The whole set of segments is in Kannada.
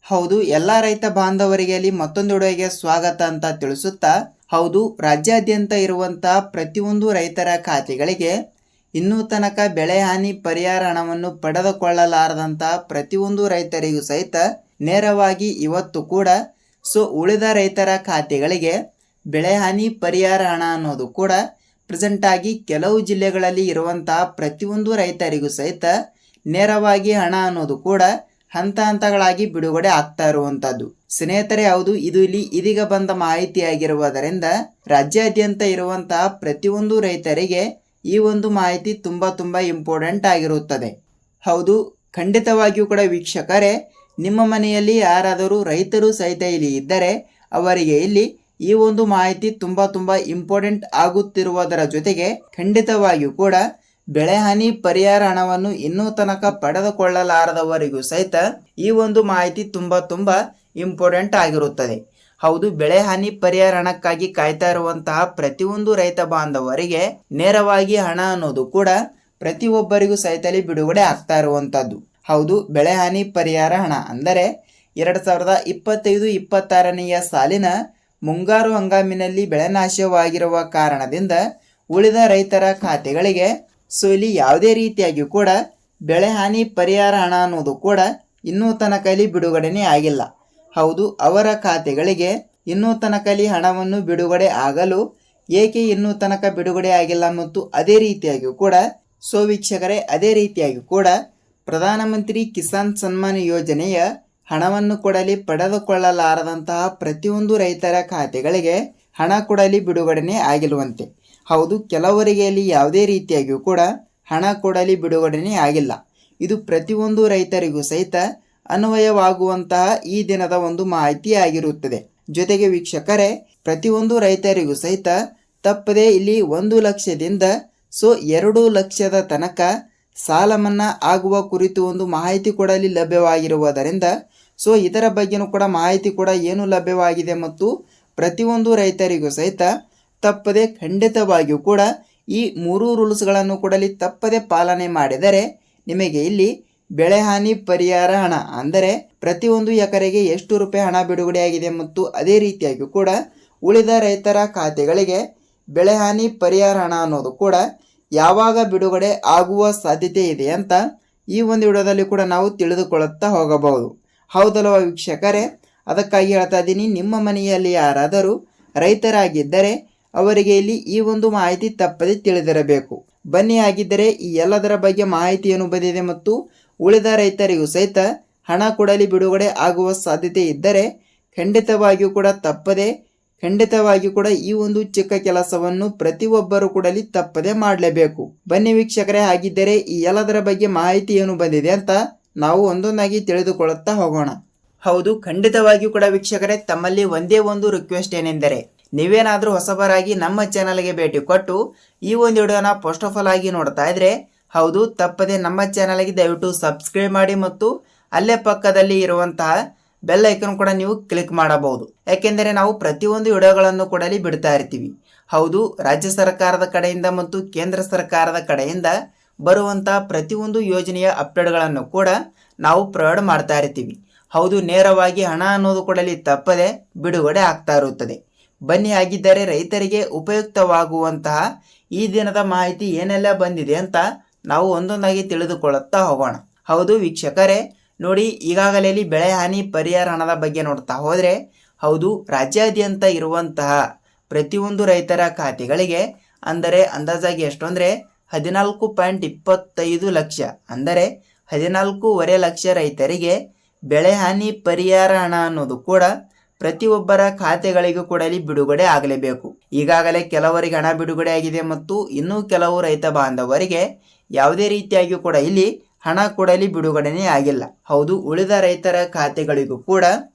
ಹೌದು, ಎಲ್ಲ ರೈತ ಬಾಂಧವರಿಗೆ ಅಲ್ಲಿ ಮತ್ತೊಂದು ವಿಡಿಯೋಗೆ ಸ್ವಾಗತ ಅಂತ ತಿಳಿಸುತ್ತಾ, ಹೌದು, ರಾಜ್ಯಾದ್ಯಂತ ಇರುವಂತಹ ಪ್ರತಿಯೊಂದು ರೈತರ ಖಾತೆಗಳಿಗೆ ಇನ್ನೂ ತನಕ ಬೆಳೆ ಹಾನಿ ಪರಿಹಾರ ಹಣವನ್ನು ಪಡೆದುಕೊಳ್ಳಲಾರದಂತಹ ಪ್ರತಿಯೊಂದು ರೈತರಿಗೂ ಸಹಿತ ನೇರವಾಗಿ ಇವತ್ತು ಕೂಡ ಉಳಿದ ರೈತರ ಖಾತೆಗಳಿಗೆ ಬೆಳೆ ಹಾನಿ ಪರಿಹಾರ ಹಣ ಅನ್ನೋದು ಕೂಡ ಪ್ರೆಸೆಂಟ್ ಆಗಿ ಕೆಲವು ಜಿಲ್ಲೆಗಳಲ್ಲಿ ಇರುವಂತಹ ಪ್ರತಿಯೊಂದು ರೈತರಿಗೂ ಸಹಿತ ನೇರವಾಗಿ ಹಣ ಅನ್ನೋದು ಕೂಡ ಹಂತ ಹಂತಗಳಾಗಿ ಬಿಡುಗಡೆ ಆಗ್ತಾ ಇರುವಂತದ್ದು. ಸ್ನೇಹಿತರೆ, ಹೌದು, ಇದು ಇಲ್ಲಿ ಇದೀಗ ಬಂದ ಮಾಹಿತಿಯಾಗಿರುವುದರಿಂದ ರಾಜ್ಯಾದ್ಯಂತ ಇರುವಂತಹ ಪ್ರತಿಯೊಂದು ರೈತರಿಗೆ ಈ ಒಂದು ಮಾಹಿತಿ ತುಂಬಾ ಇಂಪಾರ್ಟೆಂಟ್ ಆಗಿರುತ್ತದೆ. ಹೌದು, ಖಂಡಿತವಾಗಿಯೂ ಕೂಡ ವೀಕ್ಷಕರೇ, ನಿಮ್ಮ ಮನೆಯಲ್ಲಿ ಯಾರಾದರೂ ರೈತರು ಸಹಿತ ಇಲ್ಲಿ ಇದ್ದರೆ ಅವರಿಗೆ ಇಲ್ಲಿ ಈ ಒಂದು ಮಾಹಿತಿ ತುಂಬಾ ಇಂಪಾರ್ಟೆಂಟ್ ಆಗುತ್ತಿರುವುದರ ಜೊತೆಗೆ ಖಂಡಿತವಾಗಿಯೂ ಕೂಡ ಬೆಳೆ ಹಾನಿ ಪರಿಹಾರ ಹಣವನ್ನು ಇನ್ನೂ ತನಕ ಪಡೆದುಕೊಳ್ಳಲಾರದವರಿಗೂ ಸಹಿತ ಈ ಒಂದು ಮಾಹಿತಿ ತುಂಬಾ ಇಂಪಾರ್ಟೆಂಟ್ ಆಗಿರುತ್ತದೆ. ಹೌದು, ಬೆಳೆ ಹಾನಿ ಪರಿಹಾರ ಹಣಕ್ಕಾಗಿ ಕಾಯ್ತಾ ಇರುವಂತಹ ಪ್ರತಿಯೊಂದು ರೈತ ಬಾಂಧವರಿಗೆ ನೇರವಾಗಿ ಹಣ ಅನ್ನೋದು ಕೂಡ ಪ್ರತಿಯೊಬ್ಬರಿಗೂ ಸಹಿತ ಬಿಡುಗಡೆ ಆಗ್ತಾ ಇರುವಂತದ್ದು. ಹೌದು, ಬೆಳೆ ಹಾನಿ ಪರಿಹಾರ ಹಣ ಅಂದರೆ 2025-26ನೆಯ ಸಾಲಿನ ಮುಂಗಾರು ಹಂಗಾಮಿನಲ್ಲಿ ಬೆಳೆ ನಾಶವಾಗಿರುವ ಕಾರಣದಿಂದ ಉಳಿದ ರೈತರ ಖಾತೆಗಳಿಗೆ ಇಲ್ಲಿ ಯಾವುದೇ ರೀತಿಯಾಗಿಯೂ ಕೂಡ ಬೆಳೆ ಹಾನಿ ಪರಿಹಾರ ಹಣ ಅನ್ನೋದು ಕೂಡ ಇನ್ನೂ ತನಕ ಬಿಡುಗಡೆನೇ ಆಗಿಲ್ಲ. ಹೌದು, ಅವರ ಖಾತೆಗಳಿಗೆ ಇನ್ನೂ ತನಕ ಹಣವನ್ನು ಬಿಡುಗಡೆ ಆಗಲು ಏಕೆ ಇನ್ನೂ ತನಕ ಬಿಡುಗಡೆ ಆಗಿಲ್ಲ ಮತ್ತು ಅದೇ ರೀತಿಯಾಗಿಯೂ ಕೂಡ ವೀಕ್ಷಕರೇ, ಅದೇ ರೀತಿಯಾಗಿ ಕೂಡ ಪ್ರಧಾನಮಂತ್ರಿ ಕಿಸಾನ್ ಸನ್ಮಾನ್ ಯೋಜನೆಯ ಹಣವನ್ನು ಕೊಡಲಿ ಪಡೆದುಕೊಳ್ಳಲಾರದಂತಹ ಪ್ರತಿಯೊಂದು ರೈತರ ಖಾತೆಗಳಿಗೆ ಹಣ ಕೊಡಲಿ ಬಿಡುಗಡೆನೇ ಆಗಿರುವಂತೆ. ಹೌದು, ಕೆಲವರಿಗೆ ಅಲ್ಲಿ ಯಾವುದೇ ರೀತಿಯಾಗಿಯೂ ಕೂಡ ಹಣ ಕೊಡಲಿ ಬಿಡುಗಡೆನೇ ಆಗಿಲ್ಲ. ಇದು ಪ್ರತಿಯೊಂದು ರೈತರಿಗೂ ಸಹಿತ ಅನ್ವಯವಾಗುವಂತಹ ಈ ದಿನದ ಒಂದು ಮಾಹಿತಿ ಆಗಿರುತ್ತದೆ. ಜೊತೆಗೆ ವೀಕ್ಷಕರೇ, ಪ್ರತಿಯೊಂದು ರೈತರಿಗೂ ಸಹಿತ ತಪ್ಪದೆ ಇಲ್ಲಿ 1 ಲಕ್ಷದಿಂದ 2 ಲಕ್ಷದ ತನಕ ಸಾಲ ಮನ್ನಾ ಆಗುವ ಕುರಿತು ಒಂದು ಮಾಹಿತಿ ಕೂಡ ಇಲ್ಲಿ ಲಭ್ಯವಾಗಿರುವುದರಿಂದ ಇದರ ಬಗ್ಗೆನೂ ಕೂಡ ಮಾಹಿತಿ ಕೂಡ ಏನು ಲಭ್ಯವಾಗಿದೆ ಮತ್ತು ಪ್ರತಿಯೊಂದು ರೈತರಿಗೂ ಸಹಿತ ತಪ್ಪದೆ ಖಂಡಿತವಾಗಿಯೂ ಕೂಡ ಈ 3 ರೂಲ್ಸ್ಗಳನ್ನು ಕೂಡ ತಪ್ಪದೆ ಪಾಲನೆ ಮಾಡಿದರೆ ನಿಮಗೆ ಇಲ್ಲಿ ಬೆಳೆ ಹಾನಿ ಪರಿಹಾರ ಹಣ ಅಂದರೆ ಪ್ರತಿಯೊಂದು ಎಕರೆಗೆ ಎಷ್ಟು ರೂಪಾಯಿ ಹಣ ಬಿಡುಗಡೆಯಾಗಿದೆ ಮತ್ತು ಅದೇ ರೀತಿಯಾಗಿ ಕೂಡ ಉಳಿದ ರೈತರ ಖಾತೆಗಳಿಗೆ ಬೆಳೆ ಹಾನಿ ಪರಿಹಾರ ಹಣ ಅನ್ನೋದು ಕೂಡ ಯಾವಾಗ ಬಿಡುಗಡೆ ಆಗುವ ಸಾಧ್ಯತೆ ಇದೆ ಅಂತ ಈ ಒಂದು ವಿಡಿಯೋದಲ್ಲಿ ಕೂಡ ನಾವು ತಿಳಿದುಕೊಳ್ಳುತ್ತಾ ಹೋಗಬಹುದು. ಹೌದಲ್ವ ವೀಕ್ಷಕರೇ, ಅದಕ್ಕಾಗಿ ಹೇಳ್ತಾ ಇದ್ದೀನಿ, ನಿಮ್ಮ ಮನೆಯಲ್ಲಿ ಯಾರಾದರೂ ರೈತರಾಗಿದ್ದರೆ ಅವರಿಗೆ ಇಲ್ಲಿ ಈ ಒಂದು ಮಾಹಿತಿ ತಪ್ಪದೆ ತಿಳಿದಿರಬೇಕು. ಬನ್ನಿ, ಆಗಿದ್ದರೆ ಈ ಎಲ್ಲದರ ಬಗ್ಗೆ ಮಾಹಿತಿಯನ್ನು ಬಂದಿದೆ ಮತ್ತು ಉಳಿದ ರೈತರಿಗೂ ಸಹಿತ ಹಣ ಕೊಡಲಿ ಬಿಡುಗಡೆ ಆಗುವ ಸಾಧ್ಯತೆ ಇದ್ದರೆ ಖಂಡಿತವಾಗಿಯೂ ಕೂಡ ಖಂಡಿತವಾಗಿಯೂ ಕೂಡ ಈ ಒಂದು ಚಿಕ್ಕ ಕೆಲಸವನ್ನು ಪ್ರತಿಯೊಬ್ಬರು ಕೂಡ ತಪ್ಪದೆ ಮಾಡಲೇಬೇಕು. ಬನ್ನಿ ವೀಕ್ಷಕರೇ, ಆಗಿದ್ದರೆ ಈ ಎಲ್ಲದರ ಬಗ್ಗೆ ಮಾಹಿತಿ ಏನು ಬಂದಿದೆ ಅಂತ ನಾವು ಒಂದೊಂದಾಗಿ ತಿಳಿದುಕೊಳ್ಳುತ್ತಾ ಹೋಗೋಣ. ಹೌದು, ಖಂಡಿತವಾಗಿಯೂ ಕೂಡ ವೀಕ್ಷಕರೇ, ತಮ್ಮಲ್ಲಿ ಒಂದೇ ಒಂದು ರಿಕ್ವೆಸ್ಟ್ ಏನೆಂದರೆ ನೀವೇನಾದರೂ ಹೊಸಬರಾಗಿ ನಮ್ಮ ಚಾನಲ್ಗೆ ಭೇಟಿ ಕೊಟ್ಟು ಈ ಒಂದು ವಿಡಿಯೋನ ಫಸ್ಟ್ ಆಫ್ ಆಲ್ ಆಗಿ ನೋಡ್ತಾ ಇದ್ರೆ, ಹೌದು, ತಪ್ಪದೆ ನಮ್ಮ ಚಾನಲ್ಗೆ ದಯವಿಟ್ಟು ಸಬ್ಸ್ಕ್ರೈಬ್ ಮಾಡಿ ಮತ್ತು ಅಲ್ಲೇ ಪಕ್ಕದಲ್ಲಿ ಇರುವಂತಹ ಬೆಲ್ ಐಕನ್ ಕೂಡ ನೀವು ಕ್ಲಿಕ್ ಮಾಡಬಹುದು. ಯಾಕೆಂದರೆ ನಾವು ಪ್ರತಿಯೊಂದು ವಿಡಿಯೋಗಳನ್ನು ಕೂಡ ಬಿಡ್ತಾ ಇರ್ತೀವಿ. ಹೌದು, ರಾಜ್ಯ ಸರ್ಕಾರದ ಕಡೆಯಿಂದ ಮತ್ತು ಕೇಂದ್ರ ಸರ್ಕಾರದ ಕಡೆಯಿಂದ ಬರುವಂತಹ ಪ್ರತಿಯೊಂದು ಯೋಜನೆಯ ಅಪ್ಡೇಟ್ಗಳನ್ನು ಕೂಡ ನಾವು ಪ್ರೊವೈಡ್ ಮಾಡ್ತಾ ಇರ್ತೀವಿ. ಹೌದು, ನೇರವಾಗಿ ಹಣ ಅನ್ನೋದು ಕೂಡ ತಪ್ಪದೆ ಬಿಡುಗಡೆ ಆಗ್ತಾ ಇರುತ್ತದೆ. ಬನ್ನಿ, ಆಗಿದ್ದರೆ ರೈತರಿಗೆ ಉಪಯುಕ್ತವಾಗುವಂತಹ ಈ ದಿನದ ಮಾಹಿತಿ ಏನೆಲ್ಲ ಬಂದಿದೆ ಅಂತ ನಾವು ಒಂದೊಂದಾಗಿ ತಿಳಿದುಕೊಳ್ಳುತ್ತಾ ಹೋಗೋಣ. ಹೌದು ವೀಕ್ಷಕರೇ, ನೋಡಿ, ಈಗಾಗಲೇ ಬೆಳೆ ಹಾನಿ ಪರಿಹಾರ ಹಣದ ಬಗ್ಗೆ ನೋಡ್ತಾ ಹೋದರೆ, ಹೌದು, ರಾಜ್ಯಾದ್ಯಂತ ಇರುವಂತಹ ಪ್ರತಿಯೊಂದು ರೈತರ ಖಾತೆಗಳಿಗೆ ಅಂದರೆ ಅಂದಾಜಾಗಿ ಎಷ್ಟು ಅಂದರೆ 14.25 ಲಕ್ಷ ಅಂದರೆ 14.5 ಲಕ್ಷ ರೈತರಿಗೆ ಬೆಳೆ ಹಾನಿ ಪರಿಹಾರ ಹಣ ಅನ್ನೋದು ಕೂಡ ಪ್ರತಿಯೊಬ್ಬರ ಖಾತೆಗಳಿಗೂ ಕೂಡ ಬಿಡುಗಡೆ ಆಗಲೇಬೇಕು. ಈಗಾಗಲೇ ಕೆಲವರಿಗೆ ಹಣ ಬಿಡುಗಡೆ ಆಗಿದೆ ಮತ್ತು ಇನ್ನೂ ಕೆಲವು ರೈತ ಬಾಂಧವರಿಗೆ ಯಾವುದೇ ರೀತಿಯಾಗಿ ಕೂಡ ಇಲ್ಲಿ ಹಣ ಕೊಡಲಿ ಬಿಡುಗಡೆನೇ ಆಗಿಲ್ಲ. ಹೌದು, ಉಳಿದ ರೈತರ ಖಾತೆಗಳಿಗೂ ಕೂಡ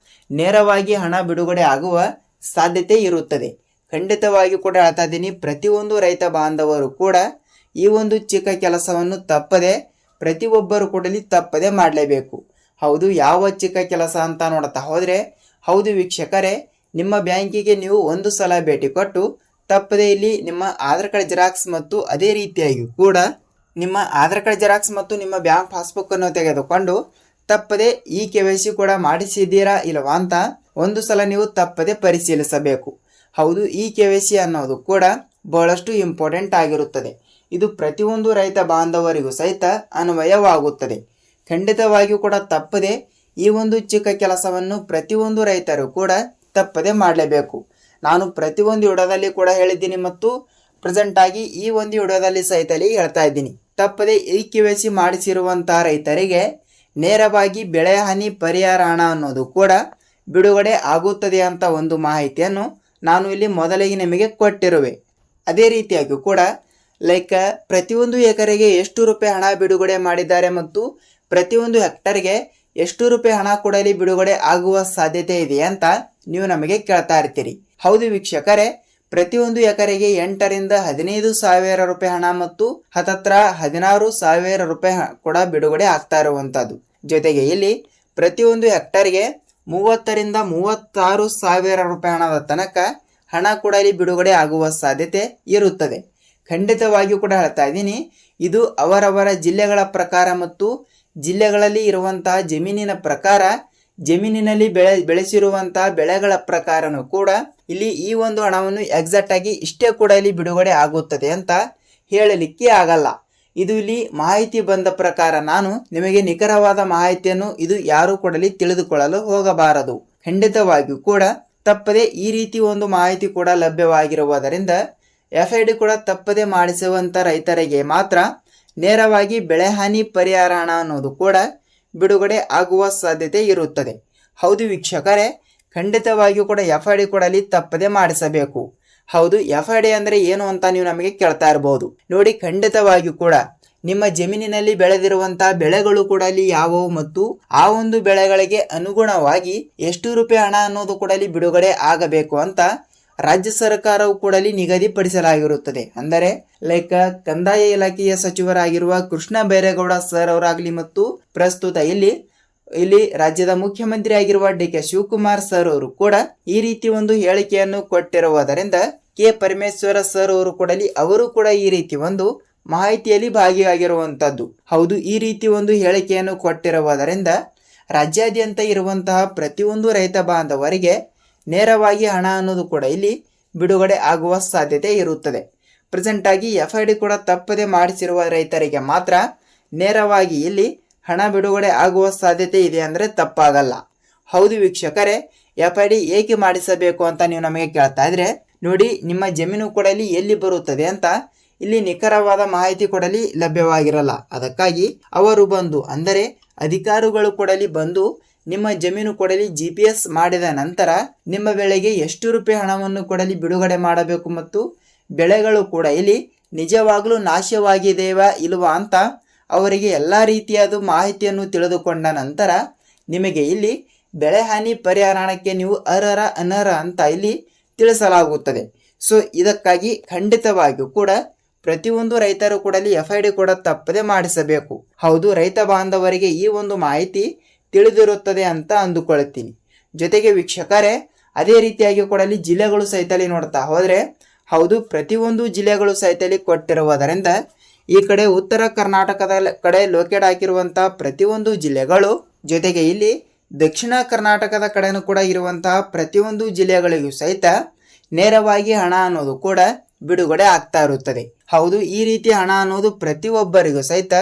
ನೇರವಾಗಿ ಹಣ ಬಿಡುಗಡೆ ಆಗುವ ಸಾಧ್ಯತೆ ಇರುತ್ತದೆ. ಖಂಡಿತವಾಗಿ ಕೂಡ ಹೇಳ್ತಾ ಇದ್ದೀನಿ, ಪ್ರತಿಯೊಂದು ರೈತ ಬಾಂಧವರು ಕೂಡ ಈ ಒಂದು ಚಿಕ್ಕ ಕೆಲಸವನ್ನು ತಪ್ಪದೆ ಪ್ರತಿಯೊಬ್ಬರು ಕೂಡ ತಪ್ಪದೆ ಮಾಡಲೇಬೇಕು. ಹೌದು, ಯಾವ ಚಿಕ್ಕ ಕೆಲಸ ಅಂತ ನೋಡ್ತಾ ಹೋದರೆ, ಹೌದು ವೀಕ್ಷಕರೇ, ನಿಮ್ಮ ಬ್ಯಾಂಕಿಗೆ ನೀವು ಒಂದು ಸಲ ಭೇಟಿ ಕೊಟ್ಟು ತಪ್ಪದೆ ಇಲ್ಲಿ ನಿಮ್ಮ ಆಧಾರ್ ಕಾರ್ಡ್ ಜೆರಾಕ್ಸ್ ಮತ್ತು ಅದೇ ರೀತಿಯಾಗಿ ಕೂಡ ನಿಮ್ಮ ಆಧಾರ್ ಕಾರ್ಡ್ ಜೆರಾಕ್ಸ್ ಮತ್ತು ನಿಮ್ಮ ಬ್ಯಾಂಕ್ ಪಾಸ್ಬುಕ್ ಅನ್ನು ತೆಗೆದುಕೊಂಡು ತಪ್ಪದೆ ಈ KYC ಕೂಡ ಮಾಡಿಸಿದ್ದೀರಾ ಇಲ್ವಾ ಅಂತ ಒಂದು ಸಲ ನೀವು ತಪ್ಪದೆ ಪರಿಶೀಲಿಸಬೇಕು. ಹೌದು, ಈ KYC ಅನ್ನೋದು ಕೂಡ ಬಹಳಷ್ಟು ಇಂಪಾರ್ಟೆಂಟ್ ಆಗಿರುತ್ತದೆ. ಇದು ಪ್ರತಿಯೊಂದು ರೈತ ಬಾಂಧವರಿಗೂ ಸಹಿತ ಅನ್ವಯವಾಗುತ್ತದೆ. ಖಂಡಿತವಾಗಿಯೂ ಕೂಡ ತಪ್ಪದೆ ಈ ಒಂದು ಚಿಕ್ಕ ಕೆಲಸವನ್ನು ಪ್ರತಿಯೊಂದು ರೈತರು ಕೂಡ ತಪ್ಪದೆ ಮಾಡಲೇಬೇಕು. ನಾನು ಪ್ರತಿಯೊಂದು ವಿಡಿಯೋದಲ್ಲಿ ಕೂಡ ಹೇಳಿದ್ದೀನಿ ಮತ್ತು ಪ್ರೆಸೆಂಟ್ ಆಗಿ ಈ ಒಂದು ವಿಡಿಯೋದಲ್ಲಿ ಸಹಿತ ಹೇಳ್ತಾ ಇದ್ದೀನಿ. ತಪ್ಪದೆ ಈ KYC ಮಾಡಿಸಿರುವಂತಹ ರೈತರಿಗೆ ನೇರವಾಗಿ ಬೆಳೆ ಹಾನಿ ಪರಿಹಾರ ಹಣ ಅನ್ನೋದು ಕೂಡ ಬಿಡುಗಡೆ ಆಗುತ್ತದೆ ಅಂತ ಒಂದು ಮಾಹಿತಿಯನ್ನು ನಾನು ಇಲ್ಲಿ ಮೊದಲಿಗೆ ನಿಮಗೆ ಕೊಟ್ಟಿರುವೆ. ಅದೇ ರೀತಿಯಾಗಿ ಕೂಡ ಪ್ರತಿಯೊಂದು ಎಕರೆಗೆ ಎಷ್ಟು ರೂಪಾಯಿ ಹಣ ಬಿಡುಗಡೆ ಮಾಡಿದ್ದಾರೆ ಮತ್ತು ಪ್ರತಿಯೊಂದು ಹೆಕ್ಟರ್ಗೆ ಎಷ್ಟು ರೂಪಾಯಿ ಹಣ ಕೊಡಲಿ ಬಿಡುಗಡೆ ಆಗುವ ಸಾಧ್ಯತೆ ಇದೆ ಅಂತ ನೀವು ನಮಗೆ ಕೇಳ್ತಾ ಇರ್ತೀರಿ. ಹೌದು ವೀಕ್ಷಕರೇ, ಪ್ರತಿಯೊಂದು ಎಕರೆಗೆ 8 ರಿಂದ 15 ಸಾವಿರ ರೂಪಾಯಿ ಹಣ ಮತ್ತು 16 ಸಾವಿರ ರೂಪಾಯಿ ಕೂಡ ಬಿಡುಗಡೆ ಆಗ್ತಾ ಇರುವಂತದ್ದು. ಜೊತೆಗೆ ಇಲ್ಲಿ ಪ್ರತಿಯೊಂದು ಹೆಕ್ಟರ್ಗೆ 30 ರಿಂದ 36 ಸಾವಿರ ರೂಪಾಯಿ ಹಣದ ತನಕ ಹಣ ಕೂಡ ಇಲ್ಲಿ ಬಿಡುಗಡೆ ಆಗುವ ಸಾಧ್ಯತೆ ಇರುತ್ತದೆ. ಖಂಡಿತವಾಗಿಯೂ ಕೂಡ ಹೇಳ್ತಾ ಇದ್ದೀನಿ, ಇದು ಅವರವರ ಜಿಲ್ಲೆಗಳ ಪ್ರಕಾರ ಮತ್ತು ಜಿಲ್ಲೆಗಳಲ್ಲಿ ಇರುವಂತಹ ಜಮೀನಿನ ಪ್ರಕಾರ, ಜಮೀನಿನಲ್ಲಿ ಬೆಳೆಸಿರುವಂತಹ ಬೆಳೆಗಳ ಪ್ರಕಾರನೂ ಕೂಡ ಇಲ್ಲಿ ಈ ಒಂದು ಹಣವನ್ನು ಎಕ್ಸಾಕ್ಟ್ ಆಗಿ ಇಷ್ಟೇ ಕೂಡ ಇಲ್ಲಿ ಬಿಡುಗಡೆ ಆಗುತ್ತದೆ ಅಂತ ಹೇಳಲಿಕ್ಕೆ ಆಗಲ್ಲ. ಇದು ಇಲ್ಲಿ ಮಾಹಿತಿ ಬಂದ ಪ್ರಕಾರ ನಾನು ನಿಮಗೆ ನಿಖರವಾದ ಮಾಹಿತಿಯನ್ನು ಇದು ಯಾರು ಕೂಡ ತಿಳಿದುಕೊಳ್ಳಲು ಹೋಗಬಾರದು. ಖಂಡಿತವಾಗಿಯೂ ಕೂಡ ತಪ್ಪದೆ ಈ ರೀತಿ ಒಂದು ಮಾಹಿತಿ ಕೂಡ ಲಭ್ಯವಾಗಿರುವುದರಿಂದ FID ಕೂಡ ತಪ್ಪದೆ ಮಾಡಿಸುವಂತ ರೈತರಿಗೆ ಮಾತ್ರ ನೇರವಾಗಿ ಬೆಳೆ ಹಾನಿ ಪರಿಹಾರ ಹಣ ಅನ್ನೋದು ಕೂಡ ಬಿಡುಗಡೆ ಆಗುವ ಸಾಧ್ಯತೆ ಇರುತ್ತದೆ. ಹೌದು ವೀಕ್ಷಕರೇ, ಖಂಡಿತವಾಗಿಯೂ ಕೂಡ FID ಕೂಡ ಅಲ್ಲಿ ತಪ್ಪದೆ ಮಾಡಿಸಬೇಕು. ಹೌದು, FID ಅಂದರೆ ಏನು ಅಂತ ನೀವು ನಮಗೆ ಕೇಳ್ತಾ ಇರಬಹುದು. ನೋಡಿ, ಖಂಡಿತವಾಗಿಯೂ ಕೂಡ ನಿಮ್ಮ ಜಮೀನಿನಲ್ಲಿ ಬೆಳೆದಿರುವಂತಹ ಬೆಳೆಗಳು ಕೂಡ ಅಲ್ಲಿ ಯಾವುವು ಮತ್ತು ಆ ಒಂದು ಬೆಳೆಗಳಿಗೆ ಅನುಗುಣವಾಗಿ ಎಷ್ಟು ರೂಪಾಯಿ ಹಣ ಅನ್ನೋದು ಕೂಡ ಅಲ್ಲಿ ಬಿಡುಗಡೆ ಆಗಬೇಕು ಅಂತ ರಾಜ್ಯ ಸರ್ಕಾರವು ಕೂಡ ಅಲ್ಲಿ ನಿಗದಿಪಡಿಸಲಾಗಿರುತ್ತದೆ. ಅಂದರೆ ಕಂದಾಯ ಇಲಾಖೆಯ ಸಚಿವರಾಗಿರುವ ಕೃಷ್ಣ ಬೈರೇಗೌಡ ಸರ್ ಅವರಾಗಲಿ ಮತ್ತು ಪ್ರಸ್ತುತ ಇಲ್ಲಿ ರಾಜ್ಯದ ಮುಖ್ಯಮಂತ್ರಿ ಆಗಿರುವ DK ಶಿವಕುಮಾರ್ ಸರ್ ಅವರು ಕೂಡ ಈ ರೀತಿ ಒಂದು ಹೇಳಿಕೆಯನ್ನು ಕೊಟ್ಟಿರುವುದರಿಂದ ಕೆ ಪರಮೇಶ್ವರ ಸರ್ ಅವರು ಕೂಡ ಅವರು ಕೂಡ ಈ ರೀತಿ ಒಂದು ಮಾಹಿತಿಯಲ್ಲಿ ಭಾಗಿಯಾಗಿರುವಂತದ್ದು. ಹೌದು, ಈ ರೀತಿ ಒಂದು ಹೇಳಿಕೆಯನ್ನು ಕೊಟ್ಟಿರುವುದರಿಂದ ರಾಜ್ಯಾದ್ಯಂತ ಇರುವಂತಹ ಪ್ರತಿಯೊಂದು ರೈತ ಬಾಂಧವರಿಗೆ ನೇರವಾಗಿ ಹಣ ಅನ್ನೋದು ಕೂಡ ಇಲ್ಲಿ ಬಿಡುಗಡೆ ಆಗುವ ಸಾಧ್ಯತೆ ಇರುತ್ತದೆ. ಪ್ರೆಸೆಂಟ್ ಆಗಿ FID ಕೂಡ ತಪ್ಪದೆ ಮಾಡಿಸಿರುವ ರೈತರಿಗೆ ಮಾತ್ರ ನೇರವಾಗಿ ಇಲ್ಲಿ ಹಣ ಬಿಡುಗಡೆ ಆಗುವ ಸಾಧ್ಯತೆ ಇದೆ ಅಂದರೆ ತಪ್ಪಾಗಲ್ಲ. ಹೌದು ವೀಕ್ಷಕರೇ, FID ಏಕೆ ಮಾಡಿಸಬೇಕು ಅಂತ ನೀವು ನಮಗೆ ಕೇಳ್ತಾ ಇದ್ರೆ, ನೋಡಿ, ನಿಮ್ಮ ಜಮೀನು ಕೂಡ ಎಲ್ಲಿ ಬರುತ್ತದೆ ಅಂತ ಇಲ್ಲಿ ನಿಖರವಾದ ಮಾಹಿತಿ ಕೊಡಲಿ ಲಭ್ಯವಾಗಿರಲ್ಲ. ಅದಕ್ಕಾಗಿ ಅವರು ಬಂದು, ಅಂದರೆ ಅಧಿಕಾರಿಗಳು ಕೊಡಲಿ ಬಂದು ನಿಮ್ಮ ಜಮೀನು ಕೊಡಲಿ GPS ಮಾಡಿದ ನಂತರ ನಿಮ್ಮ ಬೆಳೆಗೆ ಎಷ್ಟು ರೂಪಾಯಿ ಹಣವನ್ನು ಕೊಡಲಿ ಬಿಡುಗಡೆ ಮಾಡಬೇಕು ಮತ್ತು ಬೆಳೆಗಳು ಕೂಡ ಇಲ್ಲಿ ನಿಜವಾಗ್ಲೂ ನಾಶವಾಗಿದೆವಾ ಇಲ್ವಾ ಅಂತ ಅವರಿಗೆ ಎಲ್ಲ ರೀತಿಯಾದ ಮಾಹಿತಿಯನ್ನು ತಿಳಿದುಕೊಂಡ ನಂತರ ನಿಮಗೆ ಇಲ್ಲಿ ಬೆಳೆ ಹಾನಿ ಪರಿಹಾರ ಹಣಕ್ಕೆ ನೀವು ಅನರ್ಹ ಅಂತ ಇಲ್ಲಿ ತಿಳಿಸಲಾಗುತ್ತದೆ. ಸೊ ಇದಕ್ಕಾಗಿ ಖಂಡಿತವಾಗಿಯೂ ಕೂಡ ಪ್ರತಿಯೊಂದು ರೈತರು ಕೂಡ FID ಕೂಡ ತಪ್ಪದೆ ಮಾಡಿಸಬೇಕು. ಹೌದು, ರೈತ ಬಾಂಧವರಿಗೆ ಈ ಒಂದು ಮಾಹಿತಿ ತಿಳಿದಿರುತ್ತದೆ ಅಂತ ಅಂದುಕೊಳ್ಳುತ್ತೀನಿ. ಜೊತೆಗೆ ವೀಕ್ಷಕರೇ, ಅದೇ ರೀತಿಯಾಗಿ ಕೂಡ ಜಿಲ್ಲೆಗಳು ಸಹಿತ ನೋಡ್ತಾ ಹೋದರೆ, ಹೌದು, ಪ್ರತಿಯೊಂದು ಜಿಲ್ಲೆಗಳು ಸಹಿತ ಕೊಟ್ಟಿರುವುದರಿಂದ ಈ ಕಡೆ ಉತ್ತರ ಕರ್ನಾಟಕದ ಕಡೆ ಲೊಕೇಟ್ ಆಗಿರುವಂತಹ ಪ್ರತಿಯೊಂದು ಜಿಲ್ಲೆಗಳು, ಜೊತೆಗೆ ಇಲ್ಲಿ ದಕ್ಷಿಣ ಕರ್ನಾಟಕದ ಕಡೆನೂ ಕೂಡ ಇರುವಂತಹ ಪ್ರತಿಯೊಂದು ಜಿಲ್ಲೆಗಳಿಗೂ ಸಹಿತ ನೇರವಾಗಿ ಹಣ ಅನ್ನೋದು ಕೂಡ ಬಿಡುಗಡೆ ಆಗ್ತಾ ಇರುತ್ತದೆ. ಹೌದು, ಈ ರೀತಿ ಹಣ ಅನ್ನೋದು ಪ್ರತಿಯೊಬ್ಬರಿಗೂ ಸಹಿತ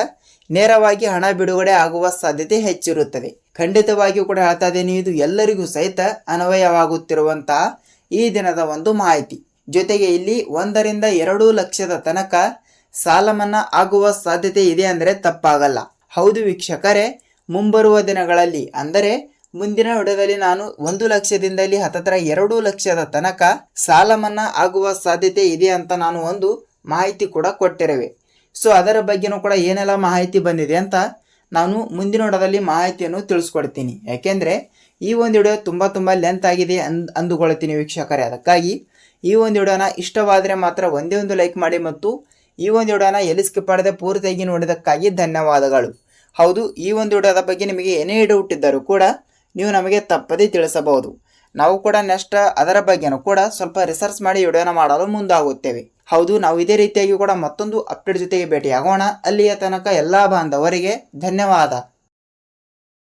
ನೇರವಾಗಿ ಹಣ ಬಿಡುಗಡೆ ಆಗುವ ಸಾಧ್ಯತೆ ಹೆಚ್ಚಿರುತ್ತದೆ. ಖಂಡಿತವಾಗಿಯೂ ಕೂಡ ಹೇಳ್ತಾ ಇದ್ದೇನೆ, ಇದು ಎಲ್ಲರಿಗೂ ಸಹಿತ ಅನ್ವಯವಾಗುತ್ತಿರುವಂತಹ ಈ ದಿನದ ಒಂದು ಮಾಹಿತಿ. ಜೊತೆಗೆ ಇಲ್ಲಿ 1 ರಿಂದ 2 ಲಕ್ಷದ ತನಕ ಸಾಲ ಮನ್ನಾ ಆಗುವ ಸಾಧ್ಯತೆ ಇದೆ ಅಂದರೆ ತಪ್ಪಾಗಲ್ಲ. ಹೌದು ವೀಕ್ಷಕರೇ, ಮುಂಬರುವ ದಿನಗಳಲ್ಲಿ ಅಂದರೆ ಮುಂದಿನ ವಿಡಿಯೋದಲ್ಲಿ ನಾನು 1 ಲಕ್ಷದಿಂದ 2 ಲಕ್ಷದ ತನಕ ಸಾಲ ಮನ್ನಾ ಆಗುವ ಸಾಧ್ಯತೆ ಇದೆ ಅಂತ ನಾನು ಒಂದು ಮಾಹಿತಿ ಕೂಡ ಕೊಟ್ಟಿರುವೆ. ಸೊ ಅದರ ಬಗ್ಗೆನೂ ಕೂಡ ಏನೆಲ್ಲ ಮಾಹಿತಿ ಬಂದಿದೆ ಅಂತ ನಾನು ಮುಂದಿನ ವಿಡಿಯೋದಲ್ಲಿ ಮಾಹಿತಿಯನ್ನು ತಿಳಿಸ್ಕೊಡ್ತೀನಿ. ಯಾಕೆಂದರೆ ಈ ಒಂದು ವಿಡಿಯೋ ತುಂಬ ಲೆಂತ್ ಆಗಿದೆ ಅಂದುಕೊಳ್ತೀನಿ ವೀಕ್ಷಕರೇ. ಅದಕ್ಕಾಗಿ ಈ ಒಂದು ವಿಡಿಯೋನ ಇಷ್ಟವಾದರೆ ಮಾತ್ರ ಒಂದೇ ಒಂದು ಲೈಕ್ ಮಾಡಿ ಮತ್ತು ಈ ಒಂದು ವಿಡಿಯೋನ ಎಲ್ಲಿ ಸ್ಕಿಪ್ ಮಾಡದೆ ಪೂರ್ತಿಯಾಗಿ ನೋಡಿದ್ದಕ್ಕಾಗಿ ಧನ್ಯವಾದಗಳು. ಹೌದು, ಈ ಒಂದು ವಿಡಿಯೋದ ಬಗ್ಗೆ ನಿಮಗೆ ಏನೇ ಡೌಟ್ ಇದ್ದರೂ ಕೂಡ ನೀವು ನಮಗೆ ತಪ್ಪದೇ ತಿಳಿಸಬಹುದು. ನಾವು ಕೂಡ ನೆಕ್ಸ್ಟ್ ಅದರ ಬಗ್ಗೆನೂ ಕೂಡ ಸ್ವಲ್ಪ ರಿಸರ್ಚ್ ಮಾಡಿ ವಿಡಿಯೋನ ಮಾಡಲು ಮುಂದಾಗುತ್ತೇವೆ. ಹೌದು, ನಾವು ಇದೇ ರೀತಿಯಾಗಿ ಕೂಡ ಮತ್ತೊಂದು ಅಪ್ಡೇಟ್ ಜೊತೆಗೆ ಭೇಟಿಯಾಗೋಣ. ಅಲ್ಲಿಯ ತನಕ ಎಲ್ಲ ಬಾಂಧವರಿಗೆ ಧನ್ಯವಾದ.